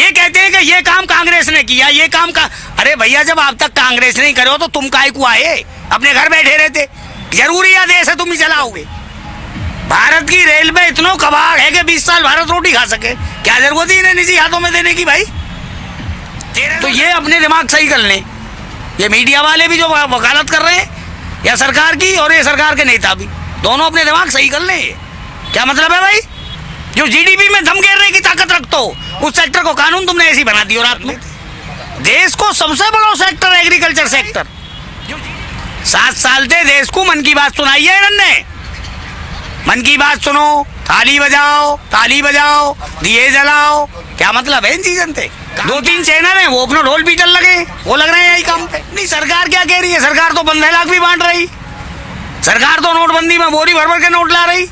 ये कहते हैं कि ये काम कांग्रेस ने किया, ये काम का। अरे भैया, जब आप तक कांग्रेस नहीं करे हो तो तुम काहे को आए? अपने घर बैठे रहते। जरूरी आदेश है तुम ही चलाओगे। भारत की रेल में इतना कबाड़ है कि 20 साल भारत रोटी खा सके। क्या जरूरत है इन्हें निजी हाथों में देने की भाई? तो ये अपने दिमाग सही कर लें। ये मीडिया वाले भी जो वकालत कर रहे हैं, या सरकार की, और ये सरकार के नेता भी, दोनों अपने दिमाग सही कर लें। क्या मतलब है भाई? जो जीडीपी में दम घेरने की ताकत रखते हो, उस सेक्टर को कानून तुमने ऐसी बना दिया रात में। देश को सबसे बड़ा सेक्टर एग्रीकल्चर सेक्टर, 7 साल से देश को मन की बात सुनाई है इन्होंने। मन की बात सुनो, ताली बजाओ, ताली बजाओ, दिए जलाओ। क्या मतलब है इन चीजों से? 2-3 चैनल है, वो अपना ढोल पीटल लगे, वो लग रहे हैं यही काम पे। नहीं, सरकार क्या कह रही है? सरकार तो 15 लाख भी बांट रही। सरकार तो नोटबंदी में बोरी भर भर के नोट ला रही।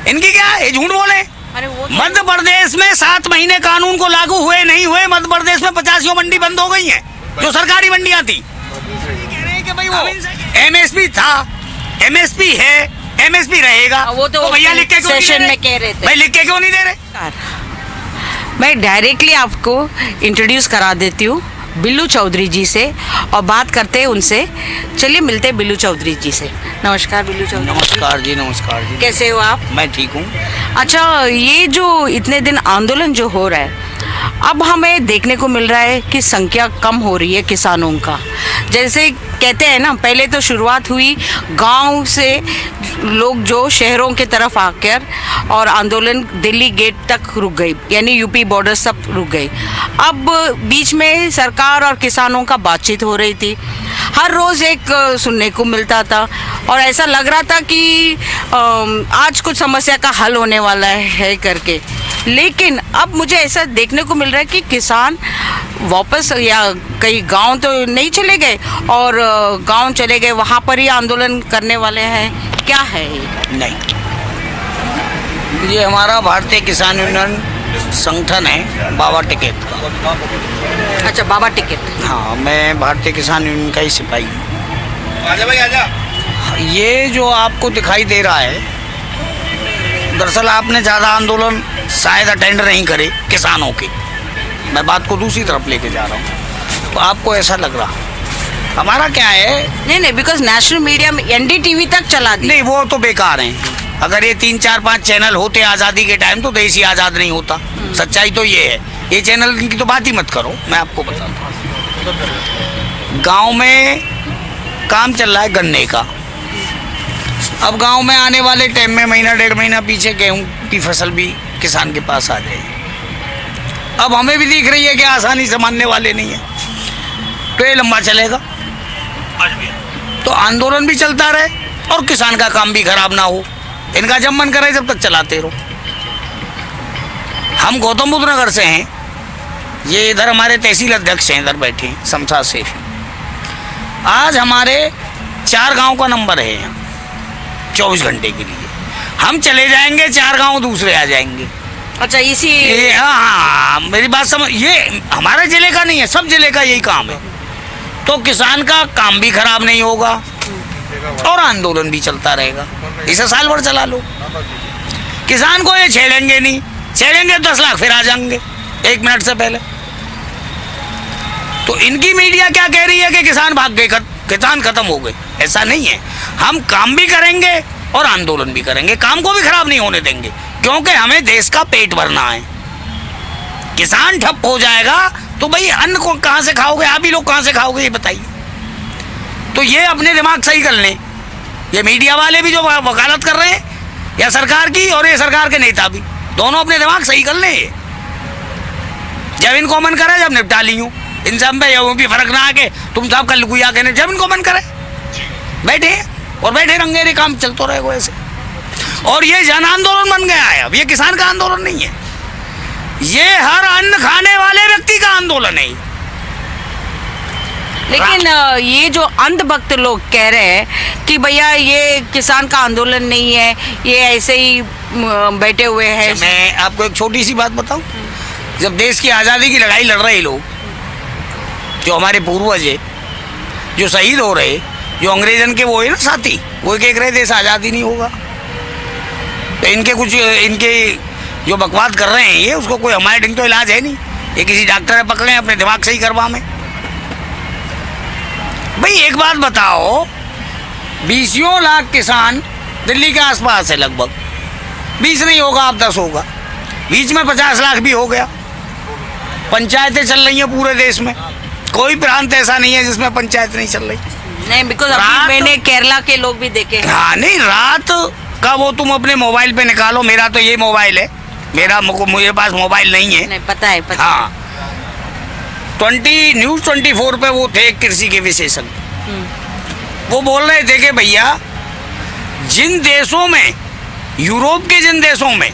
इनकी क्या है? झूठ बोले। मध्य प्रदेश में 7 महीने कानून को लागू हुए नहीं हुए, मध्य प्रदेश में 50 मंडी बंद हो गई हैं, जो सरकारी मंडियां थी। कह रहे हैं कि भाई वो एमएसपी था, एमएसपी है, एमएसपी रहेगा। वो तो भैया लिख के क्यों सेशन में कह रहे थे। भाई लिख के क्यों नहीं दे रहे? मैं डायरेक्टली आपको इंट्रोड्यूस करा देती हूँ बिल्लू चौधरी जी से, और बात करते हैं उनसे। चलिए मिलते हैं बिल्लू चौधरी जी से। नमस्कार बिल्लू चौधरी। नमस्कार जी, नमस्कार जी। कैसे हो आप? मैं ठीक हूँ। अच्छा, ये जो इतने दिन आंदोलन जो हो रहा है, अब हमें देखने को मिल रहा है कि संख्या कम हो रही है किसानों का। जैसे कहते हैं ना, पहले तो शुरुआत हुई गांव से, लोग जो शहरों के तरफ आकर, और आंदोलन दिल्ली गेट तक रुक गई, यानी यूपी बॉर्डर सब रुक गई। अब बीच में सरकार और किसानों का बातचीत हो रही थी, हर रोज़ एक सुनने को मिलता था, और ऐसा लग रहा था कि आज कुछ समस्या का हल होने वाला है करके। लेकिन अब मुझे ऐसा देखने को मिल रहा है कि किसान वापस, या कई गांव तो नहीं चले गए, और गांव चले गए, वहाँ पर ही आंदोलन करने वाले हैं। क्या है ये? नहीं, ये हमारा भारतीय किसान यूनियन संगठन है, बाबा टिकट का। अच्छा, बाबा टिकट। हाँ, मैं भारतीय किसान यूनियन का ही सिपाही हूँ। आजा भाई आजा। ये जो आपको दिखाई दे रहा है, दरअसल आपने ज़्यादा आंदोलन शायद अटेंड नहीं करे किसानों के। मैं बात को दूसरी तरफ लेके जा रहा हूँ, तो आपको ऐसा लग रहा। हमारा क्या है? नहीं, बिकॉज नेशनल मीडिया में एनडीटीवी तक चला दी। नहीं, वो तो बेकार हैं। अगर ये 3, 4, 5 चैनल होते आज़ादी के टाइम, तो देश ही आज़ाद नहीं होता। सच्चाई तो ये है। ये चैनल की तो बात ही मत करो। मैं आपको बताता हूँ, गाँव में काम चल रहा है गन्ने का। अब गांव में आने वाले टाइम में, महीना 1.5 महीना पीछे, गेहूं की फसल भी किसान के पास आ जाएगी। अब हमें भी दिख रही है कि आसानी से मानने वाले नहीं है, तो ये लंबा चलेगा। तो आंदोलन भी चलता रहे और किसान का काम भी खराब ना हो। इनका जब मन करे जब तक चलाते रहो। हम गौतम बुद्ध नगर से हैं। ये इधर हमारे तहसील अध्यक्ष हैं, इधर बैठे हैं, शमशाद सेठ। आज हमारे 4 गाँव का नंबर है यहाँ 24 घंटे के लिए। हम चले जाएंगे, 4 गांव दूसरे आ जाएंगे। अच्छा, इसी हाँ, मेरी बात समझ। ये हमारे जिले का नहीं है, सब जिले का यही काम है। तो किसान का काम भी खराब नहीं होगा और आंदोलन भी चलता रहेगा। इसे साल भर चला लो। किसान को ये छेड़ेंगे नहीं, छेड़ेंगे 10 लाख फिर आ जाएंगे 1 मिनट से पहले। तो इनकी मीडिया क्या कह रही है कि किसान भाग गए, किसान खत्म हो गए। ऐसा नहीं है। हम काम भी करेंगे और आंदोलन भी करेंगे। काम को भी खराब नहीं होने देंगे, क्योंकि हमें देश का पेट भरना है। किसान ठप हो जाएगा तो भाई अन्न को कहाँ से खाओगे? आप ही लोग कहाँ से खाओगे, ये बताइए। तो ये अपने दिमाग सही कर लें। ये मीडिया वाले भी जो वकालत कर रहे हैं, या सरकार की, और ये सरकार के नेता भी, दोनों अपने दिमाग सही कर लें। जब इनको मन करे जब निपटा ली हूँ। इन सब में ये भी फर्क ना आके तुम सब कल गुया कहने, जब इनको मन करे बैठे और बैठे रंगेरे काम चलते रहेगा ऐसे। और ये जन आंदोलन बन गया है। अब ये किसान का आंदोलन नहीं है, ये हर अन्न खाने वाले व्यक्ति का आंदोलन है। लेकिन ये जो अंधभक्त लोग कह रहे हैं कि भैया ये किसान का आंदोलन नहीं है, ये ऐसे ही बैठे हुए हैं। मैं आपको एक छोटी सी बात बताऊं। जब देश की आज़ादी की लड़ाई लड़ रहे लोग, जो हमारे पूर्वज है, जो शहीद हो रहे, जो अंग्रेजन के वो है ना साथी, वो कह रहे देश आज़ादी नहीं होगा। तो इनके जो बकवाद कर रहे हैं ये, उसको कोई हमारे ढंग तो इलाज है नहीं। ये किसी डॉक्टर ने पकड़े अपने दिमाग सही करवा में। भाई एक बात बताओ, 20 लाख किसान दिल्ली के आसपास है, लगभग 20 नहीं होगा, आप 10 होगा, बीच में 50 लाख भी हो गया। पंचायतें चल रही हैं पूरे देश में, कोई प्रांत ऐसा नहीं है जिसमें पंचायत नहीं चल रही। नहीं, बिकॉज अभी मैंने केरला के लोग भी देखे हैं। हाँ नहीं, रात का वो तुम अपने मोबाइल पे निकालो, मेरा तो ये मोबाइल है, मेरे पास मोबाइल नहीं है। नहीं, पता है। हाँ, न्यूज़ 24 पे वो थे कृषि के विशेषज्ञ, वो बोल रहे थे कि भैया जिन देशों में, यूरोप के जिन देशों में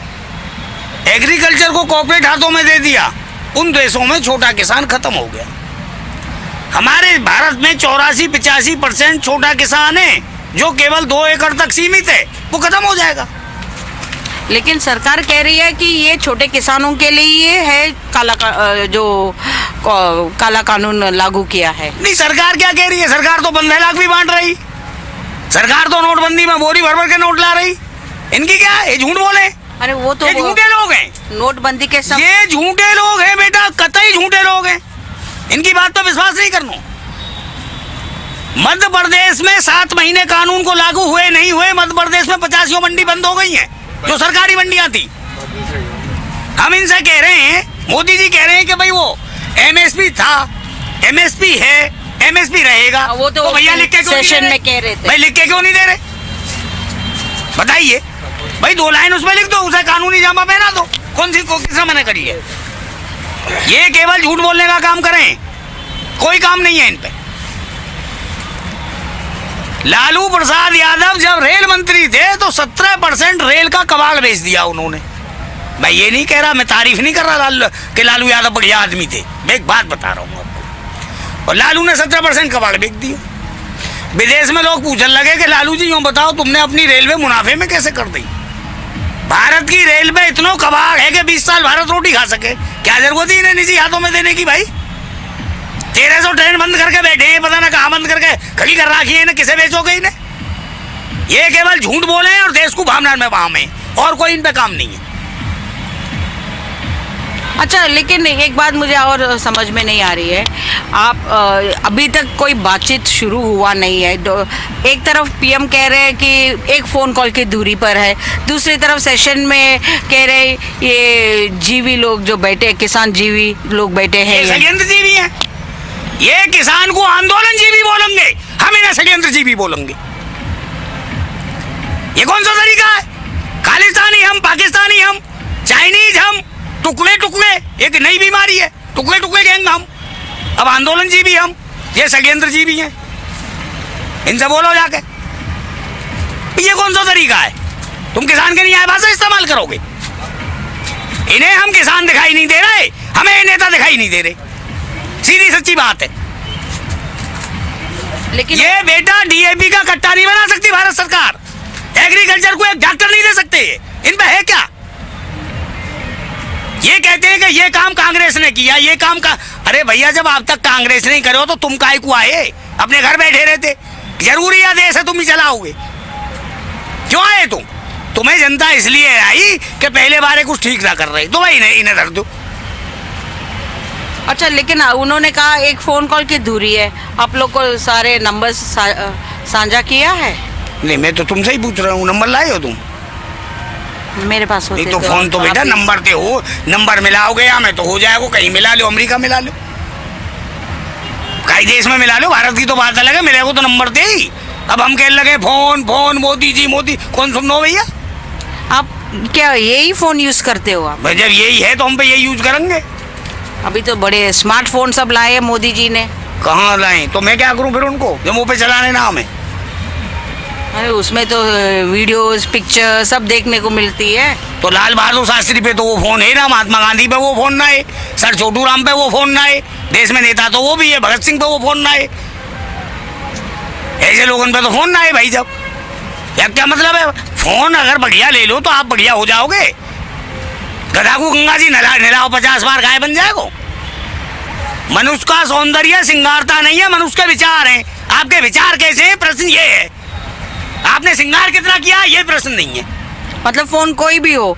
एग्रीकल्चर को कॉर्पोरेट हाथों में दे दिया, उन देशों में छोटा किसान खत्म हो गया। हमारे भारत में 84-85% छोटा किसान है जो केवल 2 एकड़ तक सीमित है, वो खत्म हो जाएगा। लेकिन सरकार कह रही है कि ये छोटे किसानों के लिए ये है काला कानून लागू किया है। नहीं, सरकार क्या कह रही है? सरकार तो 15 लाख भी बांट रही, सरकार तो नोटबंदी में बोरी भर भर के नोट ला रही। इनकी क्या है? ये झूठ बोले। अरे वो तो झूठे लोग हैं, नोटबंदी के सब ये झूठे लोग हैं बेटा, कतई झूठे लोग हैं, इनकी बात तो विश्वास नहीं करना। मध्य प्रदेश में 7 महीने कानून को लागू हुए नहीं हुए, मध्य प्रदेश में 50 मंडी बंद हो गई हैं, जो सरकारी मंडियां थी। हम इनसे कह रहे हैं, मोदी जी कह रहे हैं कि भाई वो एमएसपी था, एमएसपी है, एमएसपी रहेगा। वो तो भैया लिख के सेशन में कह रहे थे, भाई लिख के क्यों नहीं दे रहे? बताइए भाई, 2 लाइन उसमें लिख दो, उसे कानूनी जामा पहना दो। किसने मना करी है? ये केवल झूठ बोलने का काम करें, कोई काम नहीं है इन पे। लालू प्रसाद यादव जब रेल मंत्री थे तो 17% रेल का कबाड़ बेच दिया उन्होंने। मैं ये नहीं कह रहा, मैं तारीफ नहीं कर रहा कि लालू यादव बढ़िया आदमी थे, मैं एक बात बता रहा हूँ आपको। और लालू ने 17% कबाड़ बेच दिया। विदेश में लोग पूछने लगे कि लालू जी यूँ बताओ, तुमने अपनी रेलवे मुनाफे में कैसे कर दी? भारत की रेलवे इतना कबाड़ है कि 20 साल भारत रोटी खा सके, क्या जरूरत है इन्हें निजी हाथों में देने की? भाई 1300 ट्रेन बंद करके बैठे हैं, पता ना कहाँ बंद करके खड़ी कर रखी है, किसे बेचोगे इन्हें? ये केवल झूठ बोले हैं और देश को भावना में बाम, और कोई इन पे काम नहीं है। अच्छा, लेकिन एक बात मुझे और समझ में नहीं आ रही है, आप अभी तक कोई बातचीत शुरू हुआ नहीं है। एक तरफ पीएम कह रहे हैं कि एक फ़ोन कॉल की दूरी पर है, दूसरी तरफ सेशन में कह रहे ये जीवी लोग जो बैठे, किसान जीवी लोग बैठे हैं, ये षड्यंत्र जीवी हैं। ये किसान को आंदोलन जीवी बोलेंगे, हम इन्हें षड्यंत्र जीवी बोलेंगे। ये कौन सा तरीका है? खालिस्तानी हम, पाकिस्तानी हम, चाइनीज हम, टुकड़े टुकड़े, एक नई बीमारी है, टुकड़े टुकड़े गैंग हम, अब आंदोलन जीवी हम, ये षड्यंत्र जीवी हैं। इनसे बोलो जाके, ये कौन सा तरीका है? तुम किसान के न्याय भाषा इस्तेमाल करोगे? इन्हें हम किसान दिखाई नहीं दे रहे, हमें नेता दिखाई नहीं दे रहे, सीधी सच्ची बात है। लेकिन ये बेटा डीएपी का कट्टा नहीं बना सकती भारत सरकार, एग्रीकल्चर को एक डॉक्टर नहीं दे सकते। इन पे है क्या? ये कहते हैं कि ये काम कांग्रेस ने किया, ये काम का। अरे भैया, जब आप तक कांग्रेस नहीं करे हो तो तुम काहे को आए? अपने घर बैठे रहते। जरूरी है देश है, तुम ही चलाओगे? क्यों आए तुम? तुम्हें जनता इसलिए आई कि पहले बारे कुछ ठीक ना कर रहे, तो भाई इन्हें धर दो। अच्छा, लेकिन उन्होंने कहा एक फ़ोन कॉल की दूरी है, आप लोग को सारे नंबर साझा किया है? नहीं, मैं तो तुमसे ही पूछ रहा हूँ, नंबर लाए हो तुम? मेरे पास होते नहीं तो फोन तो बेटा नंबर पे हो, नंबर मिलाओगे या मैं तो हो जाएगा। कहीं मिला लो, अमेरिका मिला लो, कई देश में मिला लो, भारत की तो बात अलग है, मिलेगा तो नंबर दे ही। अब हम कहने लगे फोन फोन, मोदी जी मोदी, कौन सुनो भैया? आप क्या यही फ़ोन यूज़ करते हो आप? भाई जब यही है तो हम पे यही यूज करेंगे। अभी तो बड़े स्मार्टफोन सब लाए हैं मोदी जी ने। कहाँ लाए? तो मैं क्या करूँ फिर उनको, जो मुँह पे चलाने ना हमें? अरे उसमें तो वीडियोस, पिक्चर सब देखने को मिलती है। तो लाल बहादुर शास्त्री पे तो वो फोन है ना, महात्मा गांधी पे वो फोन ना है, सर छोटू राम पे वो फोन ना है, देश में नेता तो वो भी है, भगत सिंह पे वो फोन ना है। ऐसे लोगों पे तो फोन ना है भाई। जब या क्या मतलब है? फोन अगर बढ़िया ले लो तो आप बढ़िया हो जाओगे। गधा को गंगा जी नहलाओ 50 बार, गाय बन जाएगा। मनुष्य का सौंदर्य सिंगारता नहीं है, मनुष्य के विचार हैं। आपके विचार कैसे हैं? प्रश्न ये है। आपने सिंगार कितना किया, ये प्रश्न नहीं है। मतलब फोन कोई भी हो?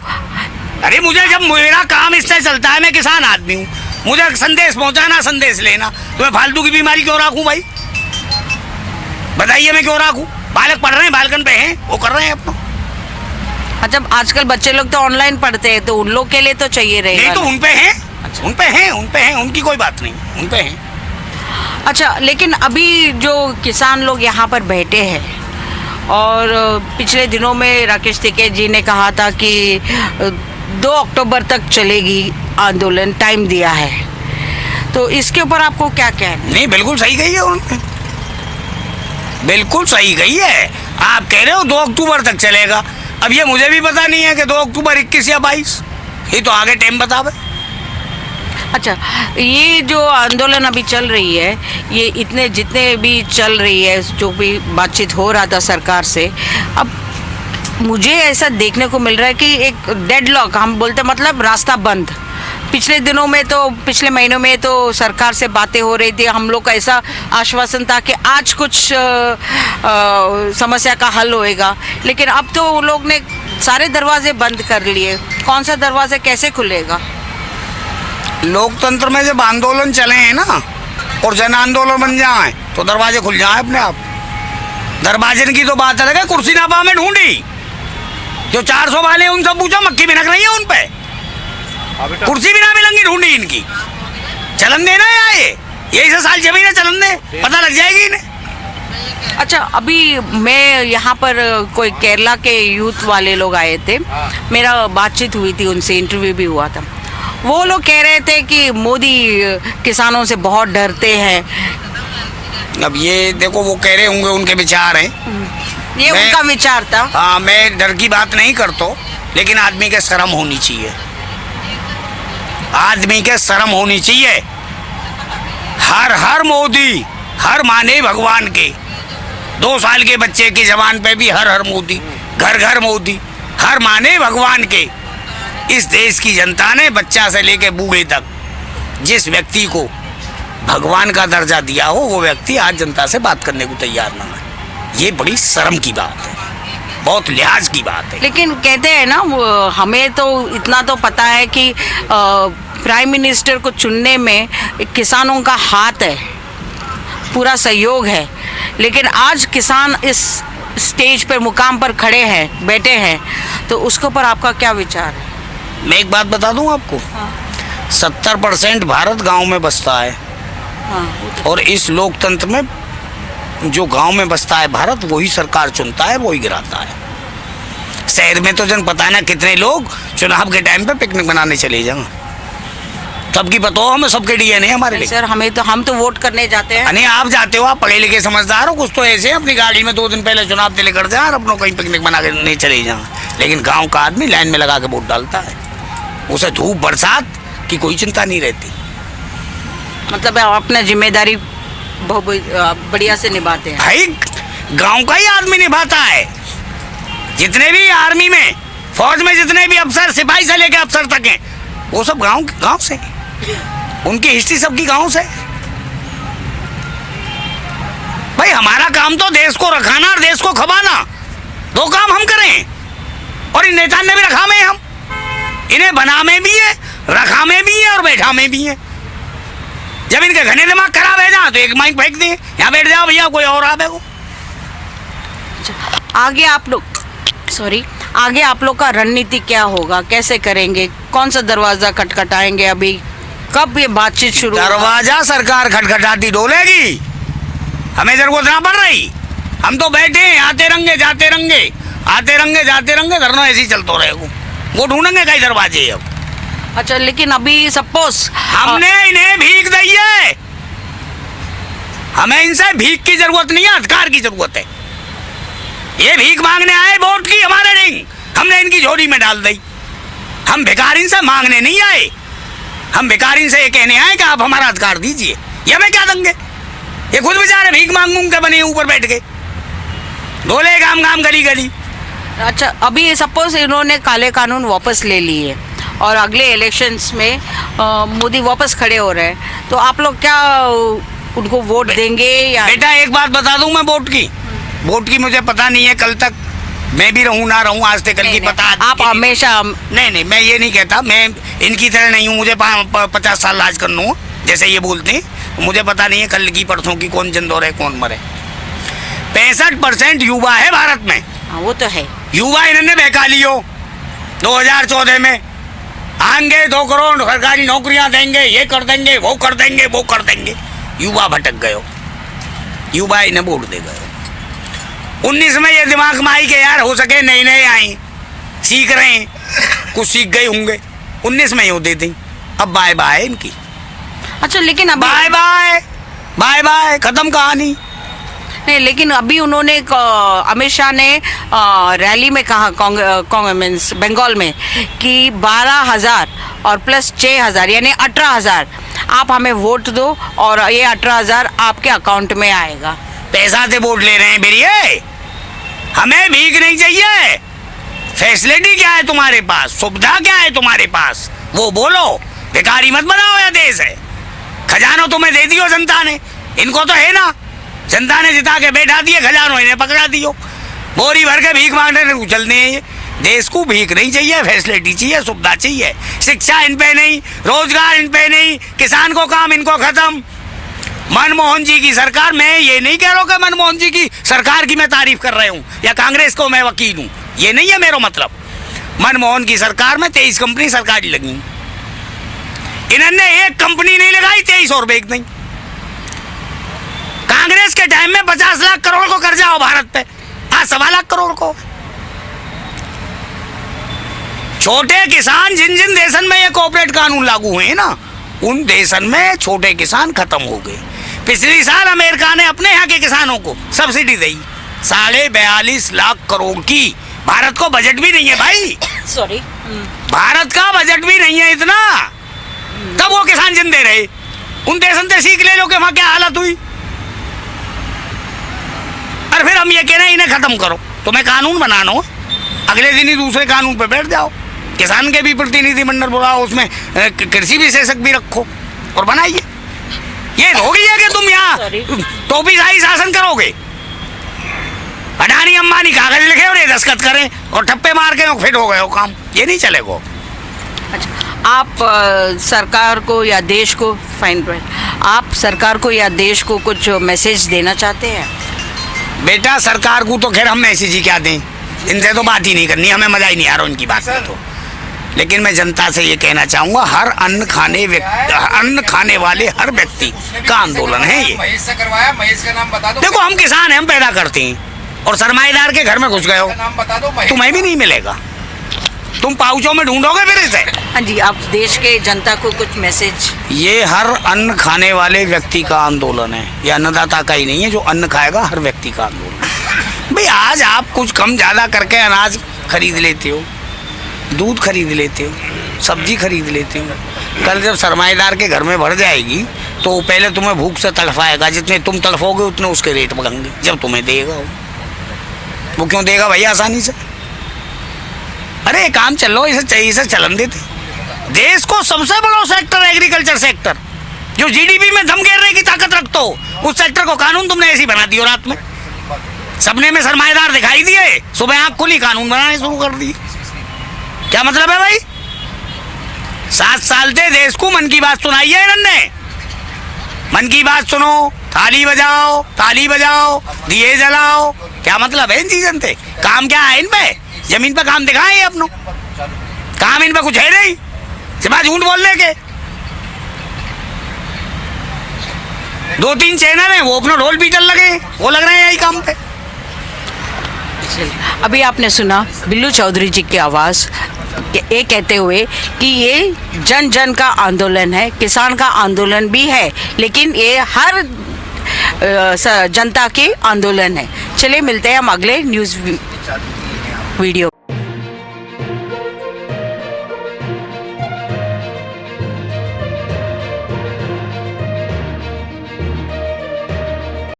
अरे मुझे, जब मेरा काम इससे चलता है, मैं किसान आदमी हूँ, मुझे संदेश पहुंचाना, संदेश लेना। तो मैं फालतू की बीमारी क्यों रखूं भाई? बताइए मैं क्यों रखूं? बालक पढ़ रहे हैं, बालकन पे हैं, वो कर रहे हैं अपना। अच्छा, आजकल बच्चे लोग तो ऑनलाइन पढ़ते हैं, तो उन लोग के लिए तो चाहिए नहीं रहेगा। तो उन पे हैं, उन पे हैं, उन पे हैं, उनकी कोई बात नहीं, उन पे हैं। अच्छा, लेकिन अभी जो किसान लोग यहाँ पर बैठे हैं और पिछले दिनों में राकेश टिकैत जी ने कहा था कि 2 अक्टूबर तक चलेगी आंदोलन, टाइम दिया है, तो इसके ऊपर आपको क्या कहना है? नहीं, बिल्कुल सही कही है उन्होंने, बिल्कुल सही कही है। आप कह रहे हो 2 अक्टूबर तक चलेगा, अब ये मुझे भी पता नहीं है कि 2 अक्टूबर 21 या 22, ये तो आगे टाइम बतावे। अच्छा, ये जो आंदोलन अभी चल रही है, ये इतने जितने भी चल रही है, जो भी बातचीत हो रहा था सरकार से, अब मुझे ऐसा देखने को मिल रहा है कि एक डेडलॉक हम बोलते, मतलब रास्ता बंद। पिछले दिनों में तो, पिछले महीनों में तो सरकार से बातें हो रही थी, हम लोग का ऐसा आश्वासन था कि आज कुछ समस्या का हल होएगा, लेकिन अब तो वो लोग ने सारे दरवाजे बंद कर लिए। कौन सा दरवाजे कैसे खुलेगा? लोकतंत्र में जब आंदोलन चले हैं ना और जन आंदोलन बन जाए तो दरवाजे खुल जाए अपने आप। दरवाजे की तो बात अलग है, कुर्सी नापा में ढूंढी, जो 400 वाले उनसे पूछो, मक्खी भिनक रही है उन पे, कुर्सी भी ना मिलेंगी ढूंढी इनकी। चलन देना है ये, यही से साल जमीन है, चलन दे, पता लग जाएगी इन्हें। अच्छा, अभी मैं यहाँ पर कोई केरला के यूथ वाले लोग आए थे, मेरा बातचीत हुई थी उनसे, इंटरव्यू भी हुआ था। वो लोग कह रहे थे कि मोदी किसानों से बहुत डरते हैं। अब ये देखो, वो कह रहे होंगे, उनके विचार हैं, ये उनका विचार था। हाँ, मैं डर की बात नहीं करता, लेकिन आदमी के शर्म होनी चाहिए, आदमी के शर्म होनी चाहिए। हर हर मोदी, हर माने भगवान के, 2 साल के बच्चे की जबान पे भी हर हर मोदी, घर घर मोदी, हर माने भगवान के। इस देश की जनता ने बच्चा से लेके बूढ़े तक जिस व्यक्ति को भगवान का दर्जा दिया हो, वो व्यक्ति आज जनता से बात करने को तैयार ना है। ये बड़ी शर्म की बात है, बहुत लिहाज की बात है। लेकिन कहते हैं ना, हमें तो इतना तो पता है कि प्राइम मिनिस्टर को चुनने में किसानों का हाथ है, पूरा सहयोग है, लेकिन आज किसान इस स्टेज पर, मुकाम पर खड़े हैं, बैठे हैं, तो उसके ऊपर आपका क्या विचार है? मैं एक बात बता दूं आपको, 70% भारत गांव में बसता है। हाँ। और इस लोकतंत्र में जो गांव में बसता है भारत, वही सरकार चुनता है, वही गिराता है। शहर में तो जन पता है ना कितने लोग चुनाव के टाइम पे पिकनिक बनाने चले जाएं, सबकी पता हो, हमें सबके डीएनए हमारे लिए। सर, हम तो वोट करने जाते हैं। नहीं, आप जाते हो, आप पढ़े लिखे समझदार हो, कुछ तो ऐसे अपनी गाड़ी में 2 दिन पहले चुनाव दिले कर जाए और अपनों कहीं पिकनिक बना के नहीं चले जाए। लेकिन गाँव का आदमी लाइन में लगा के वोट डालता है, उसे धूप बरसात की कोई चिंता नहीं रहती। मतलब अपना जिम्मेदारी बहुत बढ़िया से निभाते हैं। भाई, गांव का ही आदमी निभाता है। जितने भी आर्मी में, फौज में जितने भी अफसर, सिपाही से लेकर अफसर तक हैं, वो सब गांव से, उनकी हिस्ट्री सबकी गांव से। भाई, हमारा काम तो देश को रखाना और देश को खपाना, 2 काम हम करें। और इन नेता ने भी रखा में, हम इन्हें बना में भी है, रखा में भी है और बैठा में भी है। जब इनके घने दिमाग खराब है जा तो एक माइक फेंक दिए, यहाँ बैठ जाओ भैया, कोई और आवे वो। आगे आप लोग का रणनीति क्या होगा? कैसे करेंगे? कौन सा दरवाजा खटखटाएंगे? अभी कब ये बातचीत शुरू? दरवाजा सरकार खटखटाती डोलेगी, हमें जरूरत ना पड़ रही। हम तो बैठे हैं, आते रंगे जाते रंगे, आते रंगे जाते रंगे, धरना ऐसे ही चलते रहेगा। वो ढूंढेंगे कई दरवाजे अब। अच्छा, लेकिन अभी सपोज हमने इन्हें भीख दी है, हमें इनसे भीख की जरूरत नहीं है, अधिकार की जरूरत है। ये भीख मांगने आए वोट की हमारे रिंग, हमने इनकी झोली में डाल दी। हम भिखारी से मांगने नहीं आए, हम भिखारी से ये कहने आए कि आप हमारा अधिकार दीजिए। ये हमें क्या देंगे? ये खुद बेचारे भीख मांग के बने ऊपर बैठ गए, डोले गाम गाम गली गली। अच्छा, अभी सपोज इन्होंने काले कानून वापस ले लिए और अगले इलेक्शंस में मोदी वापस खड़े हो रहे हैं, तो आप लोग क्या उनको वोट देंगे? या बेटा, एक बात बता दूं मैं, वोट की मुझे पता नहीं है। कल तक मैं भी रहूं ना रहूं, आज तक कल की पता आप हमेशा नहीं, मैं ये नहीं कहता, मैं इनकी तरह नहीं हूँ, मुझे 50 साल राज करना हो जैसे ये बोलते हैं। मुझे पता नहीं है कल की परसों की कौन जिंदा रहे कौन मरे। 65% युवा है भारत में। वो तो है। युवा इन्होंने बहका लियो 2014 में, आएंगे 2 करोड़ सरकारी नौकरियां देंगे, ये कर देंगे, वो कर देंगे, वो कर देंगे। युवा भटक गए, युवा इन्हें वोट दे गए। 19 में ये दिमाग में आई कि यार हो सके नए आई, सीख रहे हैं, कुछ सीख गए होंगे, 19 में ही दे दी। अब बाय बाय इनकी। अच्छा, लेकिन अब बाय बाय खत्म कहानी। नहीं, लेकिन अभी उन्होंने अमित शाह ने रैली में कहा कांग्रेस बंगाल में कि 12,000 और प्लस 6,000 यानी 18,000 आप हमें वोट दो और ये 18,000 आपके अकाउंट में आएगा। पैसा से वोट ले रहे हैं फिर ये। हमें भीख नहीं चाहिए। फैसिलिटी क्या है तुम्हारे पास, सुविधा क्या है तुम्हारे पास, वो बोलो। भिखारी मत बनाओ, या देश है। खजानो तुम्हें दे दियो जनता ने, इनको तो है ना, जनता ने जिता के बैठा दिए, खजानो इन्हें पकड़ा दियो। बोरी भर के भीख मांगने उछलने हैं ये। देश को भीख नहीं चाहिए, फैसिलिटी चाहिए, सुविधा चाहिए। शिक्षा इन पे नहीं, रोजगार इन पे नहीं, किसान को काम, इनको खत्म। मनमोहन जी की सरकार, मैं ये नहीं कह रहा हूं कि मनमोहन जी की सरकार की मैं तारीफ कर रहा हूं या कांग्रेस को मैं वकील हूं, ये नहीं है मेरा मतलब। मनमोहन की सरकार में 23 कंपनी सरकारी लगी, इन्होंने एक कंपनी नहीं लगाई, 23 और बेच नहीं। कांग्रेस के टाइम में 50 लाख करोड़ को कर्जा हो भारत पे, आज 1.25 लाख करोड़ को। छोटे किसान जिन जिन देशन में ये कॉर्पोरेट कानून लागू हुए ना, उन देशन में छोटे किसान खत्म हो गए। पिछले साल अमेरिका ने अपने यहाँ के किसानों को सब्सिडी दी 42.5 लाख करोड़ की। भारत को बजट भी नहीं है भाई, सॉरी, भारत का बजट भी नहीं है इतना, तब वो किसान जिंदे रहे। उन देशन से सीख ले लो कि वहां क्या हालत हुई। और फिर हम ये कह रहे हैं इन्हें खत्म करो, तुम्हें कानून बनाना हो, अगले दिन ही दूसरे कानून पे बैठ जाओ। किसान के भी प्रतिनिधिमंडल बुलाओ, उसमें कृषि विशेषज्ञ भी रखो और बनाइए। ये हो गई है कि तुम यहाँ टोपीशाही शासन करोगे, अडानी अंबानी कागज लिखे और ये दस्तखत करें और ठप्पे मार के फिट हो गए हो काम, ये नहीं चलेगा। अच्छा, आप सरकार को या देश को आप सरकार को या देश को कुछ मैसेज देना चाहते हैं? बेटा सरकार को तो खैर हम मैसेज ही क्या दें, इनसे तो बात ही नहीं करनी, हमें मजा ही नहीं आ रहा उनकी बात में तो। लेकिन मैं जनता से ये कहना चाहूँगा, हर अन्न खाने वाले हर व्यक्ति का आंदोलन है ये। महेश से करवाया, महेश का नाम बता दो। देखो हम किसान हैं, हम पैदा करते हैं और सरमाएदार के घर में घुस गए हो, नाम बता दो। तुम्हें भी नहीं मिलेगा, तुम पाउचों में ढूंढोगे फिर इसे। हाँ जी, आप देश के जनता को कुछ मैसेज। ये हर अन्न खाने वाले व्यक्ति का आंदोलन है, ये अन्नदाता का ही नहीं है, जो अन्न खाएगा हर व्यक्ति का आंदोलन। भाई आज आप कुछ कम ज़्यादा करके अनाज खरीद लेते हो, दूध खरीद लेते हो, सब्जी खरीद लेते हो, कल जब सरमाएदार के घर में भर जाएगी तो पहले तुम्हें भूख से तड़फाएगा, जितने तुम तड़फोगे उतने उसके रेट बढ़ेंगे जब तुम्हें देगा वो क्यों देगा भैया आसानी से। अरे काम चल लो, इसे चलन देते। देश को सबसे बड़ा सेक्टर एग्रीकल्चर सेक्टर, जो जीडीपी में दम घेरने की ताकत रखता हो, उस सेक्टर को कानून तुमने ऐसे ही बना दिया रात में। सपने में सरमाएदार दिखाई दिए, सुबह आंख खुली कानून बनाने शुरू कर दिए। क्या मतलब है भाई? 7 साल से देश को मन की बात सुनाई है इन्होंने। मन की बात सुनो, ताली बजाओ, दिए जलाओ, क्या मतलब है इन चीजों से? काम क्या है इन पे? जमीन पे काम दिखाएं अपनों, काम इन पे कुछ है नहीं, सिर्फ झूठ बोलने के। 2-3 चैनल हैं, वो अपना ढोल पीटल लगे, वो लग रहे हैं यही काम पे। अभी आपने सुना बिल्लू चौधरी जी की आवाज़, ये कहते हुए कि ये जन जन का आंदोलन है, किसान का आंदोलन भी है, लेकिन ये हर जनता के आंदोलन है। चलिए मिलते हैं हम अगले न्यूज़ वीडियो।